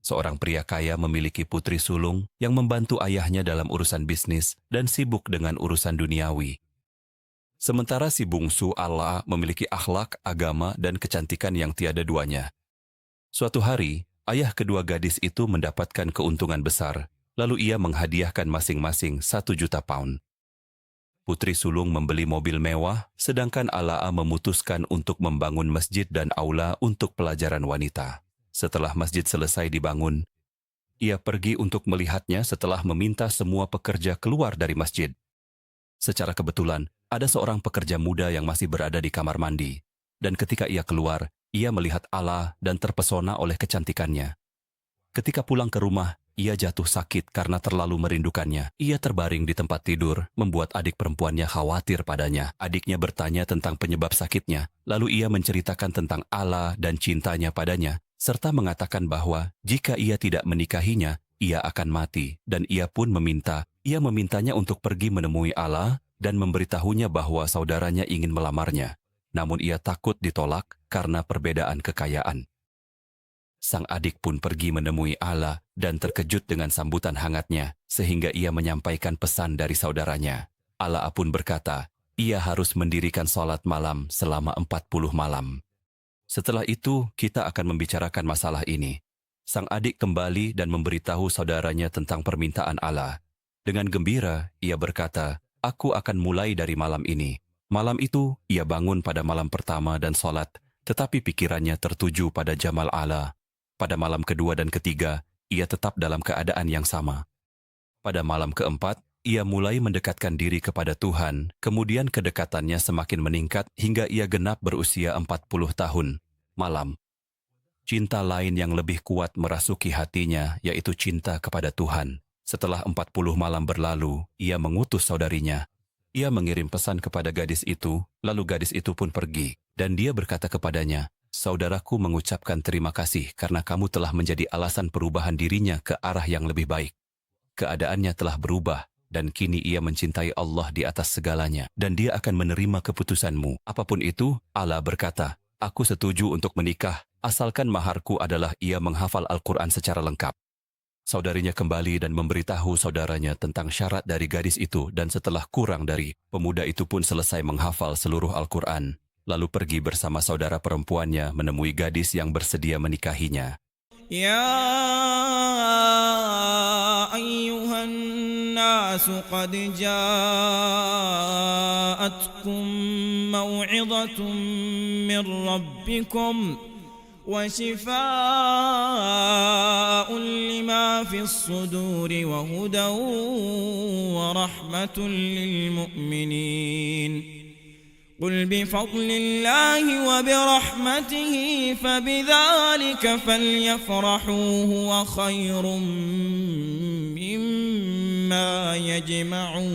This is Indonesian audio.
Seorang pria kaya memiliki putri sulung yang membantu ayahnya dalam urusan bisnis dan sibuk dengan urusan duniawi. Sementara si bungsu Ala memiliki akhlak, agama, dan kecantikan yang tiada duanya. Suatu hari, ayah kedua gadis itu mendapatkan keuntungan besar, lalu ia menghadiahkan masing-masing 1 juta pound. Putri sulung membeli mobil mewah, sedangkan Ala memutuskan untuk membangun masjid dan aula untuk pelajaran wanita. Setelah masjid selesai dibangun, ia pergi untuk melihatnya setelah meminta semua pekerja keluar dari masjid. Secara kebetulan, ada seorang pekerja muda yang masih berada di kamar mandi. Dan ketika ia keluar, ia melihat Ala dan terpesona oleh kecantikannya. Ketika pulang ke rumah, ia jatuh sakit karena terlalu merindukannya. Ia terbaring di tempat tidur, membuat adik perempuannya khawatir padanya. Adiknya bertanya tentang penyebab sakitnya, lalu ia menceritakan tentang Ala dan cintanya padanya, serta mengatakan bahwa jika ia tidak menikahinya, ia akan mati. Dan ia pun memintanya untuk pergi menemui Ala dan memberitahunya bahwa saudaranya ingin melamarnya. Namun ia takut ditolak karena perbedaan kekayaan. Sang adik pun pergi menemui Ala dan terkejut dengan sambutan hangatnya, sehingga ia menyampaikan pesan dari saudaranya. Ala pun berkata, ia harus mendirikan sholat malam selama 40 malam. Setelah itu, kita akan membicarakan masalah ini. Sang adik kembali dan memberitahu saudaranya tentang permintaan Ala. Dengan gembira, ia berkata, aku akan mulai dari malam ini. Malam itu, ia bangun pada malam pertama dan sholat, tetapi pikirannya tertuju pada Jamal Ala. Pada malam kedua dan ketiga, ia tetap dalam keadaan yang sama. Pada malam keempat, ia mulai mendekatkan diri kepada Tuhan, kemudian kedekatannya semakin meningkat hingga ia genap berusia 40 tahun. Malam. Cinta lain yang lebih kuat merasuki hatinya, yaitu cinta kepada Tuhan. Setelah 40 malam berlalu, ia mengutus saudarinya. Ia mengirim pesan kepada gadis itu, lalu gadis itu pun pergi, dan dia berkata kepadanya, saudaraku mengucapkan terima kasih karena kamu telah menjadi alasan perubahan dirinya ke arah yang lebih baik. Keadaannya telah berubah, dan kini ia mencintai Allah di atas segalanya, dan dia akan menerima keputusanmu. Apapun itu, Allah berkata, aku setuju untuk menikah, asalkan maharku adalah ia menghafal Al-Quran secara lengkap. Saudarinya kembali dan memberitahu saudaranya tentang syarat dari gadis itu, dan setelah kurang dari, pemuda itu pun selesai menghafal seluruh Al-Quran, lalu pergi bersama saudara perempuannya menemui gadis yang bersedia menikahinya. Ya ayyuhan nasu qad ja'atkum maw'idhatun min rabbikum wa shifaa'un lima fis suduri wa hudan wa rahmatun lil mu'minin. قل بفضل الله وبرحمته فبذلك فليفرحوا هو خير مما يجمعون